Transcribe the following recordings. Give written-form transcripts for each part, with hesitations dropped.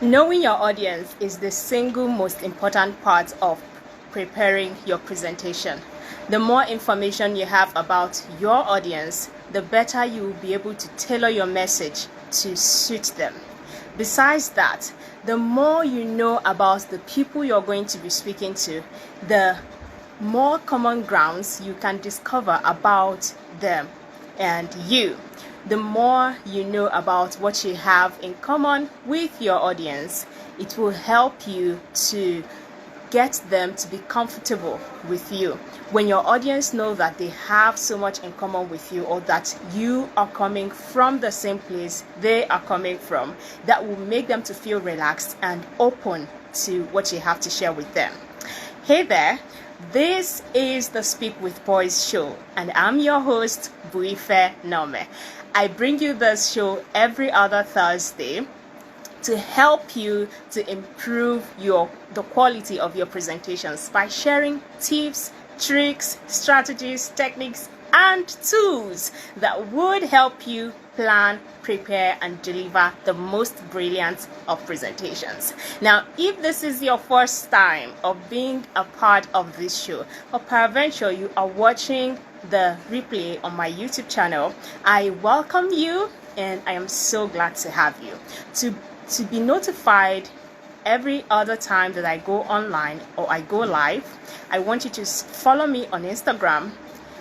Knowing your audience is the single most important part of preparing your presentation. The more information you have about your audience, the better you will be able to tailor your message to suit them. Besides that, the more you know about the people you're going to be speaking to, the more common grounds you can discover about them and you. The more you know about what you have in common with your audience, it will help you to get them to be comfortable with you. When your audience know that they have so much in common with you, or that you are coming from the same place they are coming from, that will make them to feel relaxed and open to what you have to share with them. Hey there, this is the Speak with Poise Show, and I'm your host, Buife Nomeh. I bring you this show every other Thursday to help you to improve the quality of your presentations by sharing tips, tricks, strategies, techniques, and tools that would help you plan, prepare, and deliver the most brilliant of presentations. Now, if this is your first time of being a part of this show, or peradventure you are watching the replay on my YouTube channel, I welcome you and I am so glad to have you. To be notified every other time that I go online or I go live, I want you to follow me on Instagram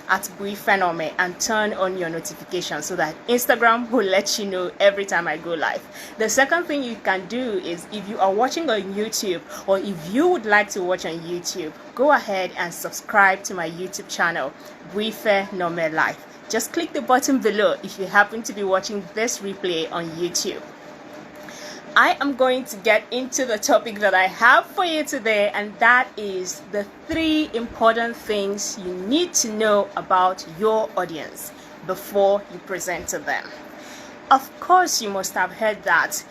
at Buife Nomeh and turn on your notifications so that Instagram will let you know every time I go live. The second thing you can do is, if you are watching on YouTube, or if you would like to watch on YouTube, go ahead and subscribe to my YouTube channel, Buife Nomeh Live. Just click the button below if you happen to be watching this replay on YouTube. I am going to get into the topic that I have for you today, and that is the 3 important things you need to know about your audience before you present to them. Of course, you must have heard that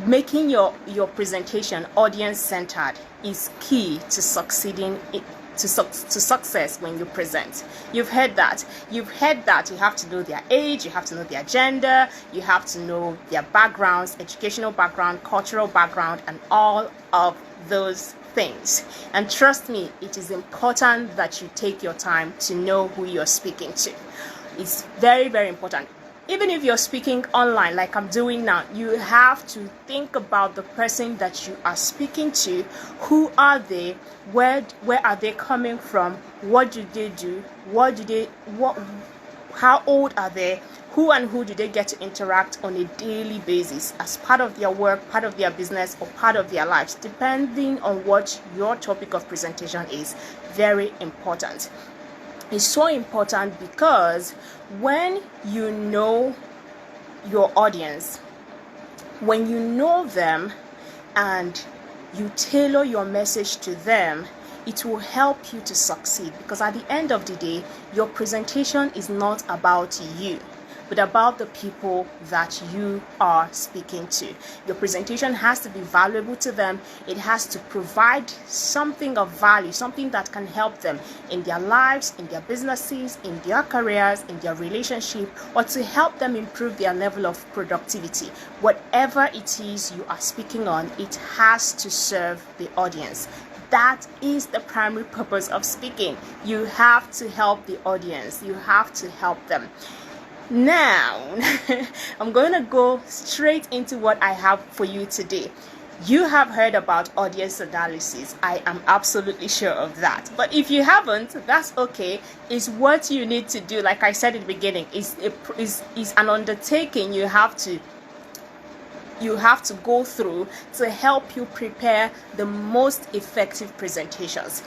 making your presentation audience-centered is key to succeeding to success when you present. You've heard that. You've heard that you have to know their age, you have to know their gender, you have to know their backgrounds, educational background, cultural background, and all of those things. And trust me, it is important that you take your time to know who you're speaking to. It's very, very important. Even if you're speaking online like I'm doing now, you have to think about the person that you are speaking to. Who are they? Where are they coming from? What do they do? How old are they? Who do they get to interact on a daily basis as part of their work, part of their business, or part of their lives, depending on what your topic of presentation is. Very important. It's so important because when you know your audience, when you know them and you tailor your message to them, it will help you to succeed, because at the end of the day, your presentation is not about you, but about the people that you are speaking to. Your presentation has to be valuable to them. It has to provide something of value, something that can help them in their lives, in their businesses, in their careers, in their relationship, or to help them improve their level of productivity. Whatever it is you are speaking on, it has to serve the audience. That is the primary purpose of speaking. You have to help the audience. You have to help them. Now, I'm going to go straight into what I have for you today. You have heard about audience analysis. I am absolutely sure of that. But if you haven't, that's okay. It's what you need to do. Like I said at the beginning, is an undertaking you have to go through to help you prepare the most effective presentations.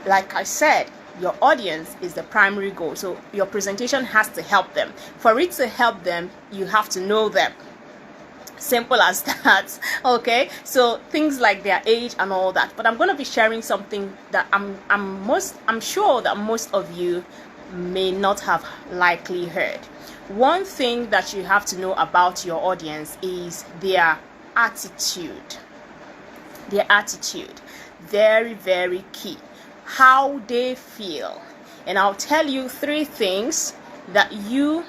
Like I said, your audience is the primary goal, so your presentation has to help them. For it to help them, you have to know them. Simple as that. Okay, so things like their age and all that. But I'm going to be sharing something that I'm sure that most of you may not have likely heard. One thing that you have to know about your audience is their attitude. Their attitude, very, very key. How they feel. And I'll tell you 3 things that you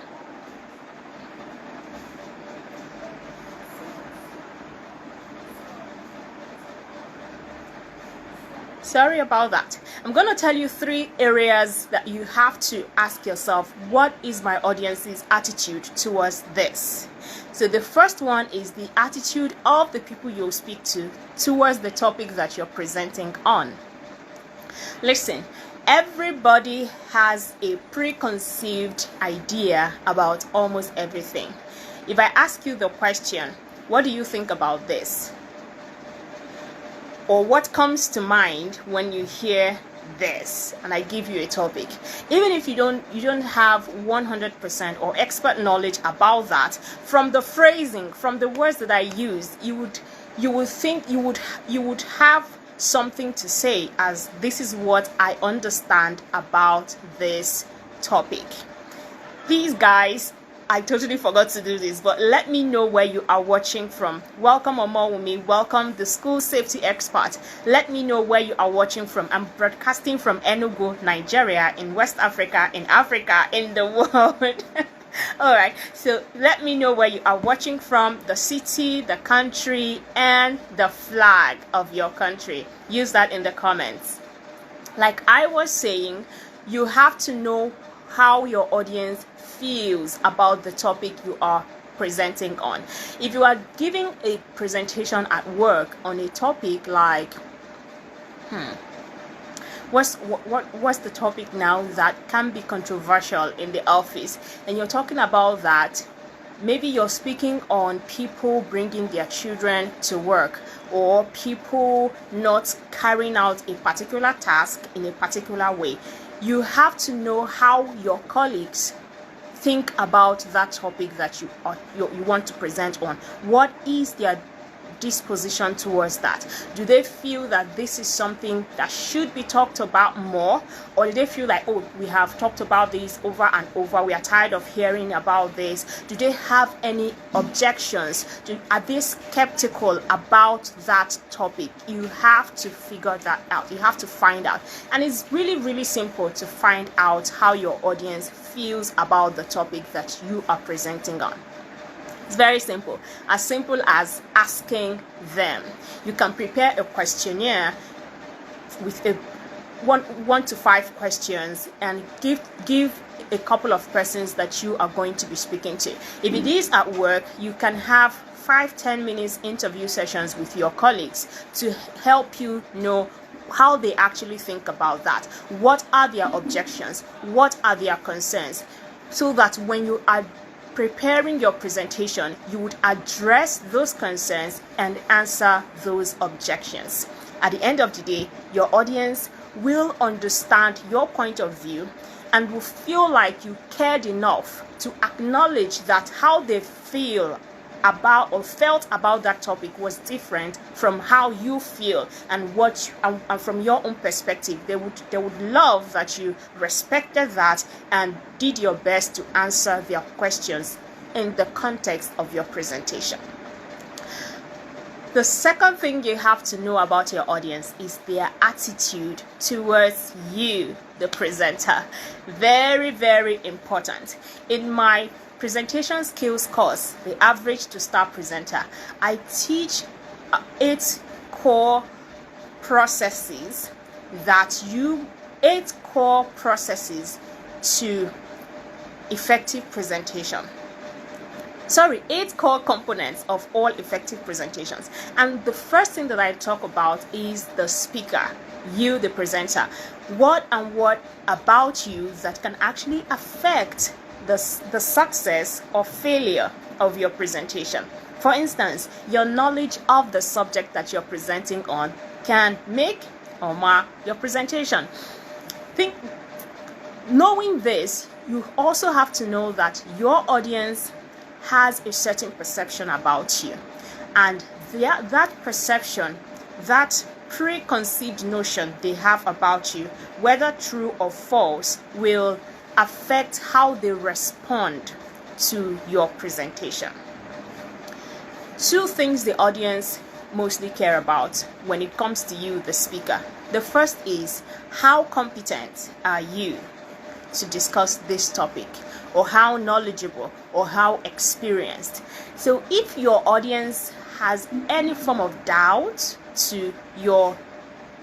Sorry about that. I'm going to tell you 3 areas that you have to ask yourself, what is my audience's attitude towards this? So the first one is the attitude of the people you'll speak to towards the topic that you're presenting on. Listen, everybody has a preconceived idea about almost everything. If I ask you the question, what do you think about this? Or what comes to mind when you hear this, and I give you a topic, even if you don't have 100% or expert knowledge about that, from the phrasing, from the words that I use, you would think you would have something to say, as this is what I understand about this topic. Please, guys, I totally forgot to do this, but let me know where you are watching from. Welcome Omowumi, welcome the school safety expert. Let me know where you are watching from. I'm broadcasting from Enugu, Nigeria, in West Africa, in the world. Alright, so let me know where you are watching from, the city, the country, and the flag of your country. Use that in the comments. Like I was saying, you have to know how your audience feels about the topic you are presenting on. If you are giving a presentation at work on a topic like what's the topic now that can be controversial in the office, and you're talking about that, maybe you're speaking on people bringing their children to work, or people not carrying out a particular task in a particular way. You have to know how your colleagues think about that topic that you want to present on. What is their disposition towards that? Do they feel that this is something that should be talked about more, or do they feel like, oh, we have talked about this over and over, we are tired of hearing about this? Do they have any objections? Are they skeptical about that topic? You have to figure that out. You have to find out, and it's really simple to find out how your audience feels about the topic that you are presenting on. It's very simple, as asking them. You can prepare a questionnaire with a 1 to 5 questions and give a couple of persons that you are going to be speaking to. If it is at work, you can have 5-10 minutes interview sessions with your colleagues to help you know how they actually think about that. What are their objections? What are their concerns? So that when you are preparing your presentation, you would address those concerns and answer those objections. At the end of the day, your audience will understand your point of view and will feel like you cared enough to acknowledge that how they feel about or felt about that topic was different from how you feel, and and from your own perspective. They would love that you respected that and did your best to answer their questions in the context of your presentation. The second thing you have to know about your audience is their attitude towards you, the presenter. Very important. In my presentation skills course, the average to star presenter, I teach 8 core processes to effective presentation. 8 core components of all effective presentations. And the first thing that I talk about is the speaker, you, the presenter. What about you that can actually affect the success or failure of your presentation? For instance, your knowledge of the subject that you're presenting on can make or mar your presentation. Knowing this, you also have to know that your audience has a certain perception about you, and that perception, that preconceived notion they have about you, whether true or false, will affect how they respond to your presentation. 2 things the audience mostly care about when it comes to you, the speaker. The first is, how competent are you to discuss this topic, or how knowledgeable or how experienced. So if your audience has any form of doubt to your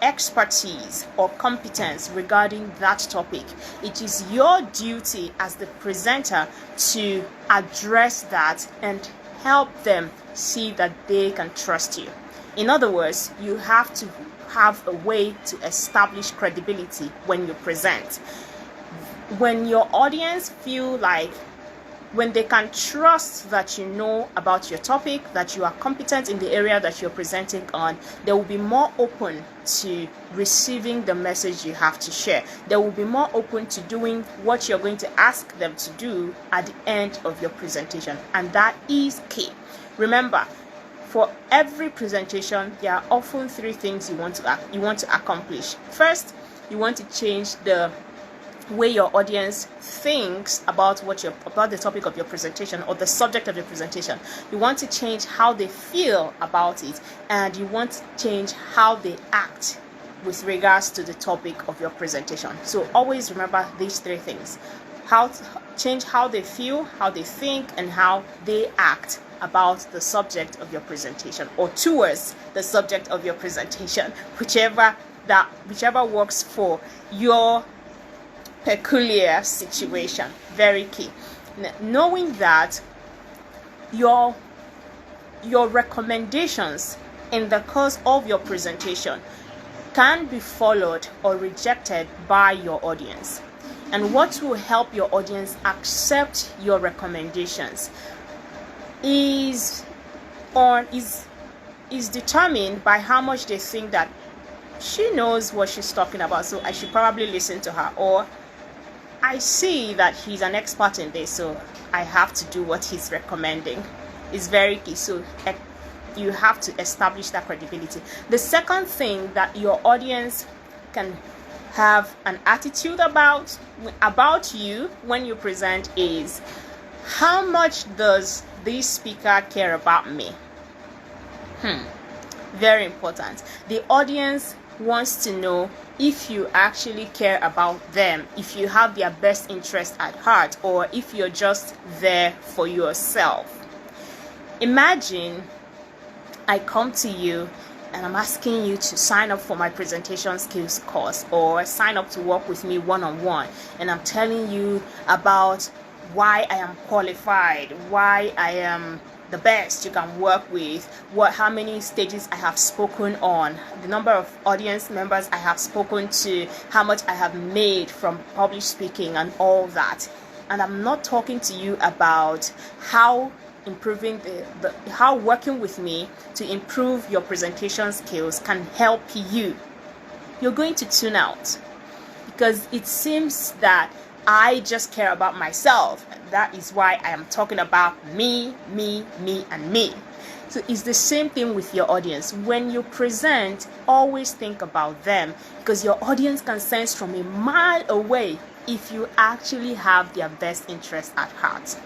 expertise or competence regarding that topic. It is your duty as the presenter to address that and help them see that they can trust you. In other words, you have to have a way to establish credibility when you present. When your audience feel like, when they can trust that you know about your topic, that you are competent in the area that you're presenting on, they will be more open to receiving the message you have to share. They will be more open to doing what you're going to ask them to do at the end of your presentation. And that is key. Remember, for every presentation, there are often three things you want to accomplish. First, you want to change the way your audience thinks about about the topic of your presentation or the subject of your presentation. You want to change how they feel about it, and you want to change how they act with regards to the topic of your presentation. So always remember these three things: change how they feel, how they think, and how they act about the subject of your presentation, or towards the subject of your presentation, whichever works for your peculiar situation. Very key. Knowing that your recommendations in the course of your presentation can be followed or rejected by your audience, and what will help your audience accept your recommendations is determined by how much they think that she knows what she's talking about, so I should probably listen to her, or I see that he's an expert in this, so I have to do what he's recommending. Is very key. So you have to establish that credibility. The second thing that your audience can have an attitude about you when you present is, how much does this speaker care about me? Very important. The audience wants to know if you actually care about them, if you have their best interest at heart, or if you're just there for yourself. Imagine I come to you and I'm asking you to sign up for my presentation skills course, or sign up to work with me one-on-one, and I'm telling you about why I am qualified, why I am the best you can work with, how many stages I have spoken on, the number of audience members I have spoken to, how much I have made from public speaking, and all that. And I'm not talking to you about how improving how working with me to improve your presentation skills can help you. You're going to tune out, because it seems that I just care about myself. That is why I am talking about me, and me. So it's the same thing with your audience. When you present, always think about them, because your audience can sense from a mile away if you actually have their best interest at heart.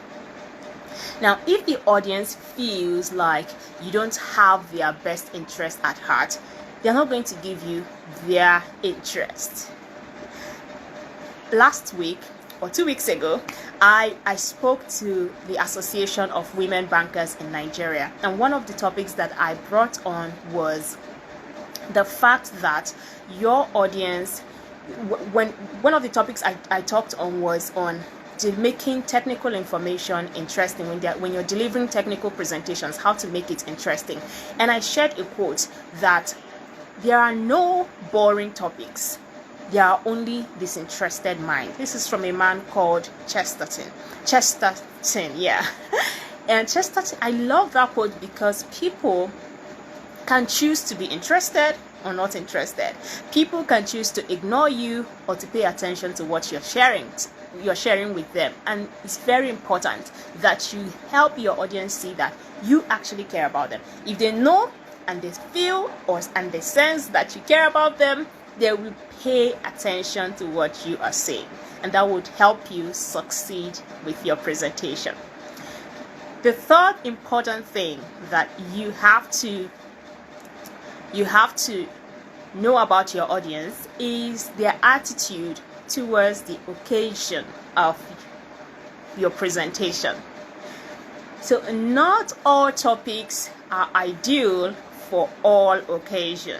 Now, if the audience feels like you don't have their best interest at heart, they're not going to give you their interest. Last week, or 2 weeks ago, I spoke to the Association of Women Bankers in Nigeria, and one of the topics that I brought on was the fact that your audience, one of the topics I talked on was on making technical information interesting. When you're delivering technical presentations, how to make it interesting. And I shared a quote that there are no boring topics, there are only disinterested minds. This is from a man called Chesterton, yeah. And Chesterton, I love that quote because people can choose to be interested or not interested. People can choose to ignore you or to pay attention to what you're sharing with them. And it's very important that you help your audience see that you actually care about them. If they know and they feel and they sense that you care about them, they will pay attention to what you are saying, and that would help you succeed with your presentation. The third important thing that you have to know about your audience is their attitude towards the occasion of your presentation. So not all topics are ideal for all occasions.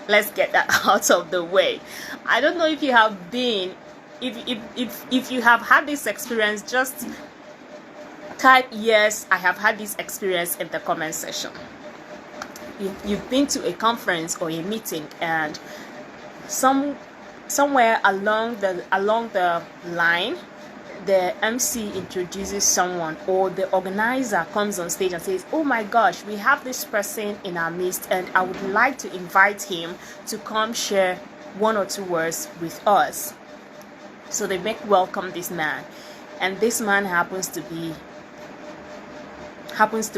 Let's get that out of the way. I don't know if you have been, if you have had this experience, just type yes, I have had this experience in the comment section. You've been to a conference or a meeting, and somewhere along the line, the MC introduces someone, or the organizer comes on stage and says, oh my gosh, we have this person in our midst, and I would like to invite him to come share one or two words with us. So they make welcome this man, and this man happens to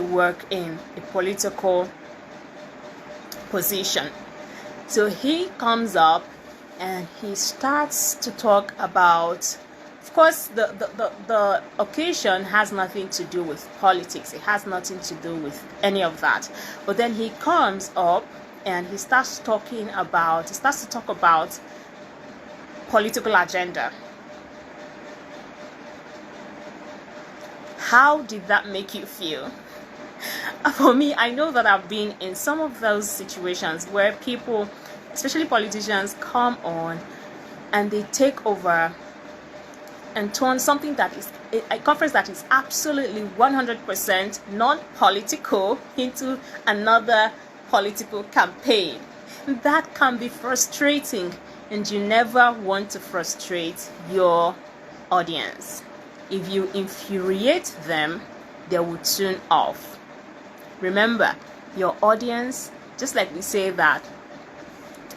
work in a political position. So he comes up and he starts to talk about, of course, the occasion has nothing to do with politics. It has nothing to do with any of that. But then he comes up and he starts to talk about political agenda. How did that make you feel? For me, I know that I've been in some of those situations where people, especially politicians, come on and they take over and turn something that is a conference that is absolutely 100% non-political into another political campaign. That can be frustrating, and you never want to frustrate your audience. If you infuriate them, they will tune off. Remember, your audience, just like we say that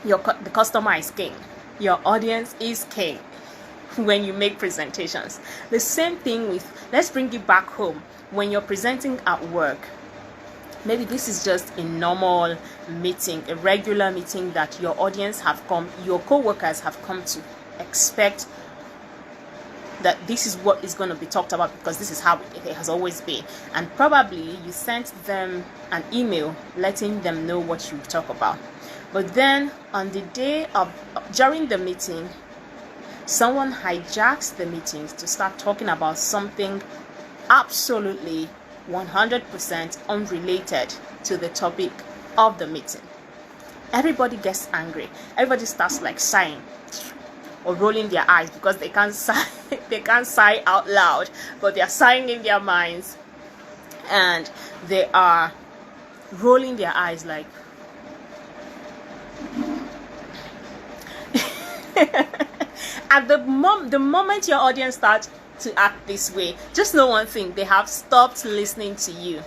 the customer is king, your audience is king when you make presentations. The same thing with, let's bring it back home. When you're presenting at work, maybe this is just a normal meeting, a regular meeting that your audience have come, your co-workers have come to expect that this is what is going to be talked about, because this is how it has always been, and probably you sent them an email letting them know what you talk about. But then on the day of, during the meeting, someone hijacks the meetings to start talking about something absolutely 100% unrelated to the topic of the meeting. Everybody gets angry. Everybody starts like sighing or rolling their eyes, because they can't sigh out loud, but they are sighing in their minds, and they are rolling their eyes like at the moment your audience starts to act this way, just know one thing: they have stopped listening to you.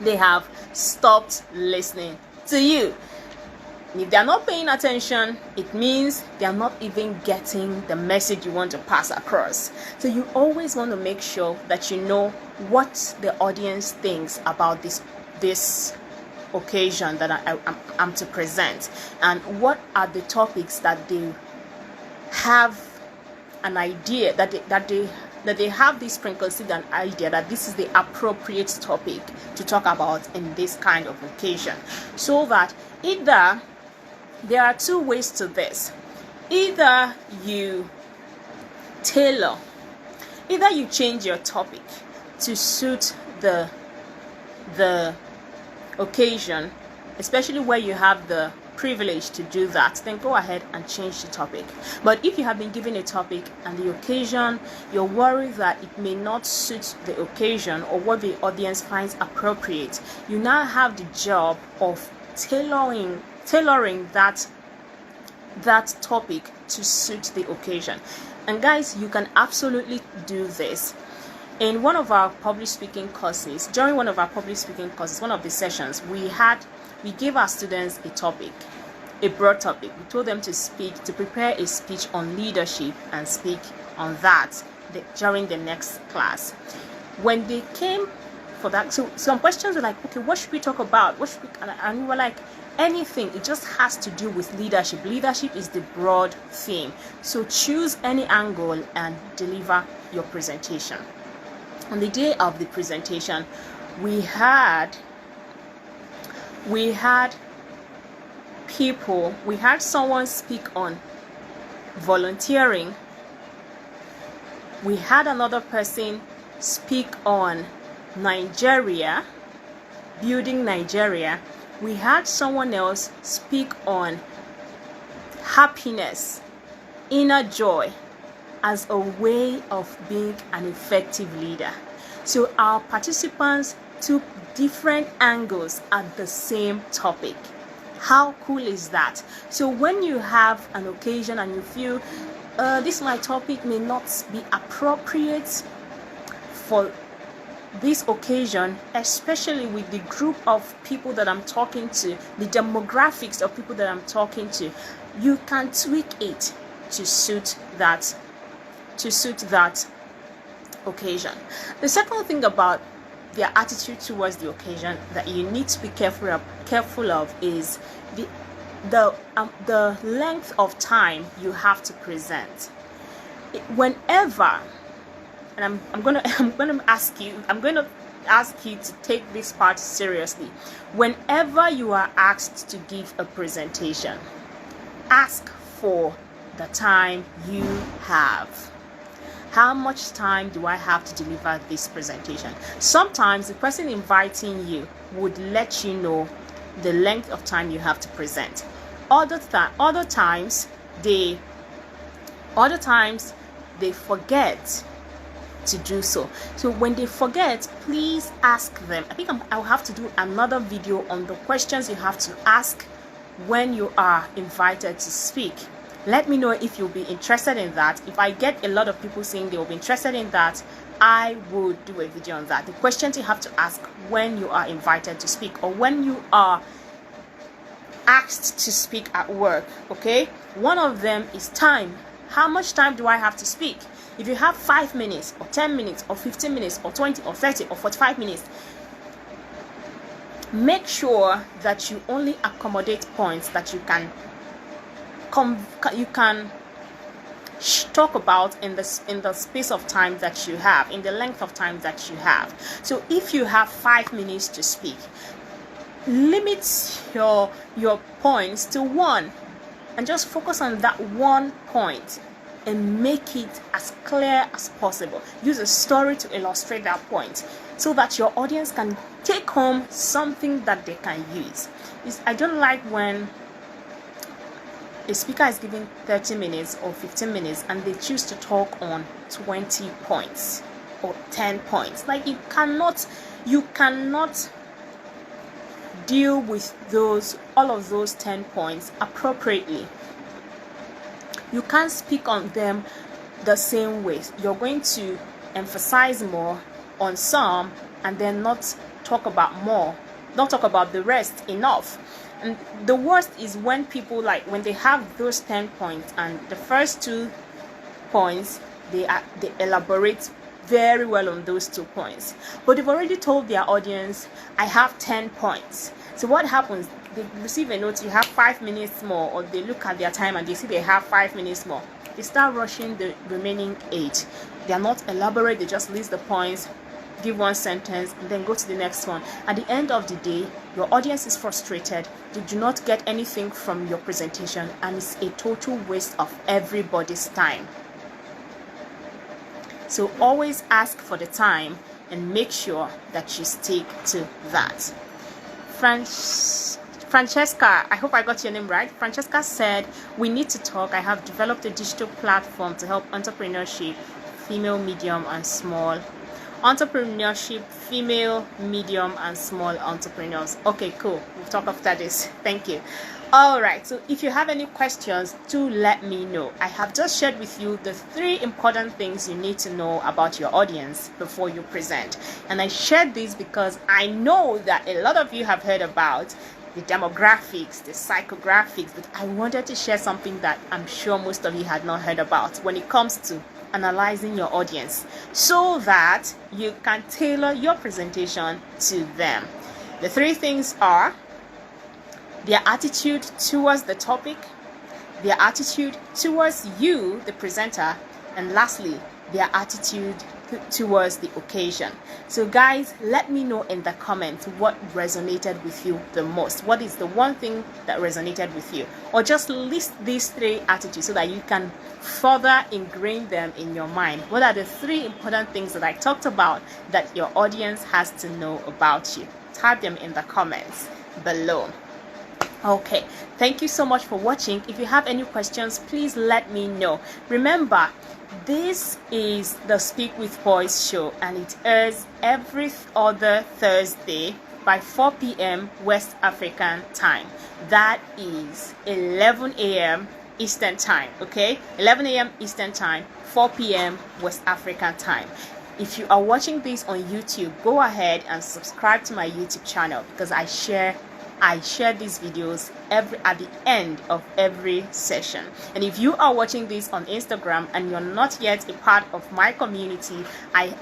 They have stopped listening to you. If they are not paying attention, it means they are not even getting the message you want to pass across. So you always want to make sure that you know what the audience thinks about this occasion that I'm to present, and what are the topics that they have an idea that they have this preconceived an idea that this is the appropriate topic to talk about in this kind of occasion. So that either there are two ways to this: either you tailor, either you change your topic to suit the occasion, especially where you have the privilege to do that, then go ahead and change the topic. But if you have been given a topic and the occasion, you're worried that it may not suit the occasion or what the audience finds appropriate, you now have the job of tailoring that topic to suit the occasion. And guys, you can absolutely do this. In one of our public speaking courses, during one of our public speaking courses, one of the sessions, we gave our students a topic, a broad topic. We told them to prepare a speech on leadership and speak on that during the next class. When they came for that, so some questions were like, okay, what should we talk about? And we were like, anything. It just has to do with leadership. Leadership is the broad theme. So choose any angle and deliver your presentation. On the day of the presentation, we had someone speak on volunteering. We had another person speak on Nigeria, building Nigeria, We had someone else speak on happiness, inner joy, as a way of being an effective leader. So our participants took different angles at the same topic. How cool is that? So when you have an occasion and you feel this my topic may not be appropriate for this occasion, especially with the group of people that I'm talking to, the demographics of people that I'm talking to, you can tweak it to suit that occasion. The second thing about their attitude towards the occasion that you need to be careful of is the length of time you have to present. Whenever, and I'm going to ask you to take this part seriously. Whenever you are asked to give a presentation, ask for the time you have. How much time do I have to deliver this presentation? Sometimes the person inviting you would let you know the length of time you have to present. Other times they forget to do so. So when they forget, please ask them. I think I'll have to do another video on the questions you have to ask when you are invited to speak. Let me know if you'll be interested in that. If I get a lot of people saying they will be interested in that, I will do a video on that. The questions you have to ask when you are invited to speak or when you are asked to speak at work. Okay, one of them is time. How much time do I have to speak? If you have 5 minutes or 10 minutes or 15 minutes or 20 or 30 or 45 minutes, make sure that you only accommodate points that you can talk about in the space of time that you have, in the length of time that you have. So if you have 5 minutes to speak, limit your points to one and just focus on that one point and make it as clear as possible. Use a story to illustrate that point so that your audience can take home something that they can use. I don't like when a speaker is given 30 minutes or 15 minutes and they choose to talk on 20 points or 10 points. Like you cannot deal with all of those 10 points appropriately. You can't speak on them the same way. You're going to emphasize more on some and then not talk about the rest enough. And the worst is when people, like when they have those 10 points and the first 2 points they elaborate very well on those 2 points, but they've already told their audience, I have 10 points. So what happens? They receive a note, you have 5 minutes more, or they look at their time and they see they have 5 minutes more. They start rushing the remaining 8. They are not elaborate, they just list the points, give one sentence, and then go to the next one. At the end of the day, your audience is frustrated, they do not get anything from your presentation, and it's a total waste of everybody's time. So always ask for the time and make sure that you stick to that. Francesca, I hope I got your name right. Francesca said, we need to talk. I have developed a digital platform to help entrepreneurship, female, medium, and small. Entrepreneurship, female, medium, and small entrepreneurs. Okay, cool. We'll talk after this. Thank you. All right. So if you have any questions, do let me know. I have just shared with you the 3 important things you need to know about your audience before you present. And I shared this because I know that a lot of you have heard about the demographics, the psychographics, but I wanted to share something that I'm sure most of you had not heard about when it comes to analyzing your audience so that you can tailor your presentation to them. The 3 things are their attitude towards the topic, their attitude towards you, the presenter, and lastly, their attitude towards the occasion. So guys, let me know in the comments what resonated with you the most. What is the one thing that resonated with you? Or just list these 3 attitudes so that you can further ingrain them in your mind. What are the 3 important things that I talked about that your audience has to know about you? Type them in the comments below. Okay, thank you so much for watching. If you have any questions, please let me know. Remember, this is the Speak with Poise show, and it airs every other Thursday by 4 p.m. West African time. That is 11 a.m. Eastern time, okay? 11 a.m. Eastern time, 4 p.m. West African time. If you are watching this on YouTube, go ahead and subscribe to my YouTube channel, because I share these videos at the end of every session. And if you are watching this on Instagram and you're not yet a part of my community, I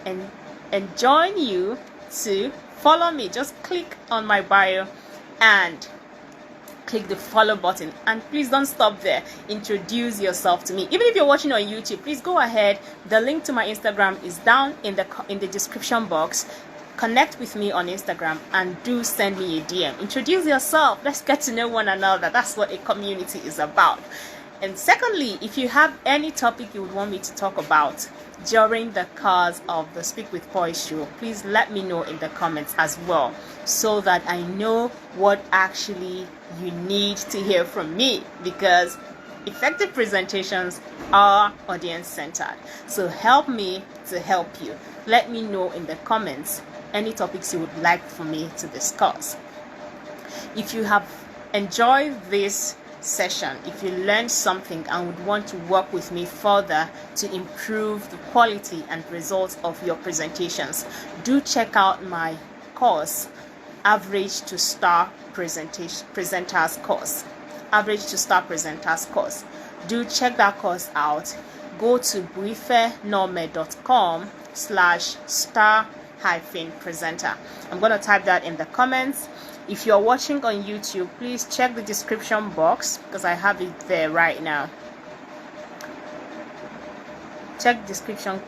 enjoin you to follow me. Just click on my bio and click the follow button, and please don't stop there. Introduce yourself to me. Even if you're watching on YouTube, please go ahead. The link to my Instagram is down in the description box. Connect with me on Instagram and do send me a DM. Introduce yourself. Let's get to know one another. That's what a community is about. And secondly, if you have any topic you would want me to talk about during the course of the Speak with Poise show, please let me know in the comments as well, so that I know what actually you need to hear from me, because effective presentations are audience centered. So help me to help you. Let me know in the comments any topics you would like for me to discuss. If you have enjoyed this session, if you learned something and would want to work with me further to improve the quality and results of your presentations, do check out my course, Average to Star Presenters course. Average to Star Presenters course. Do check that course out. Go to buifenomeh.com/star-presenter. I'm going to type that in the comments. If you're watching on YouTube, please check the description box, because I have it there right now. Check the description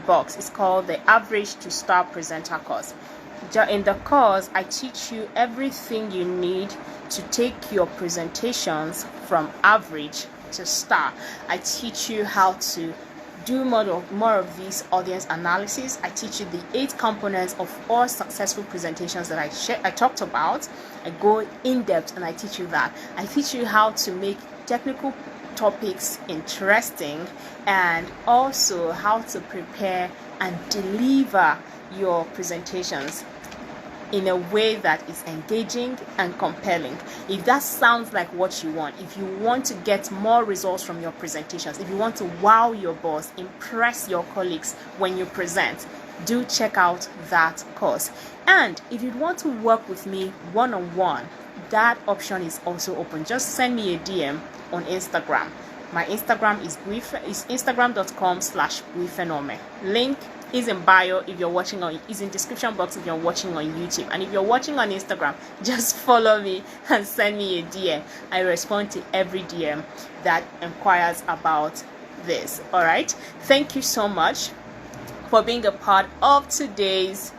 box. It's called the Average to Star Presenter course. In the course, I teach you everything you need to take your presentations from average to star. I teach you how to do more of these audience analysis. I teach you the 8 components of all successful presentations that I talked about. I go in depth and I teach you that. I teach you how to make technical topics interesting, and also how to prepare and deliver your presentations in a way that is engaging and compelling. If that sounds like what you want, if you want to get more results from your presentations, if you want to wow your boss, impress your colleagues when you present, do check out that course. And if you want to work with me one-on-one, that option is also open. Just send me a DM on Instagram. My Instagram is instagram.com/Buife Nomeh. Link is in bio if you're watching on, is in description box if you're watching on YouTube. And if you're watching on Instagram, just follow me and send me a DM. I respond to every DM that inquires about this. All right, thank you so much for being a part of today's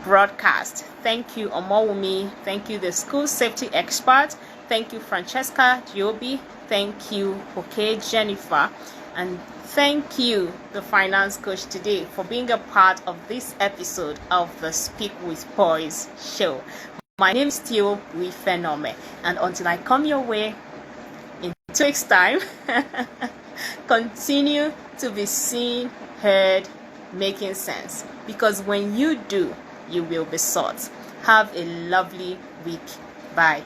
broadcast. Thank you, Omowumi. Thank you, the school safety expert. Thank you, Francesca Giobi. Thank you, Okay Jennifer. And thank you, the finance coach today, for being a part of this episode of the Speak with Poise show. My name is still Buife Nomeh, and until I come your way in 2 weeks' time, continue to be seen, heard, making sense. Because when you do, you will be sought. Have a lovely week. Bye.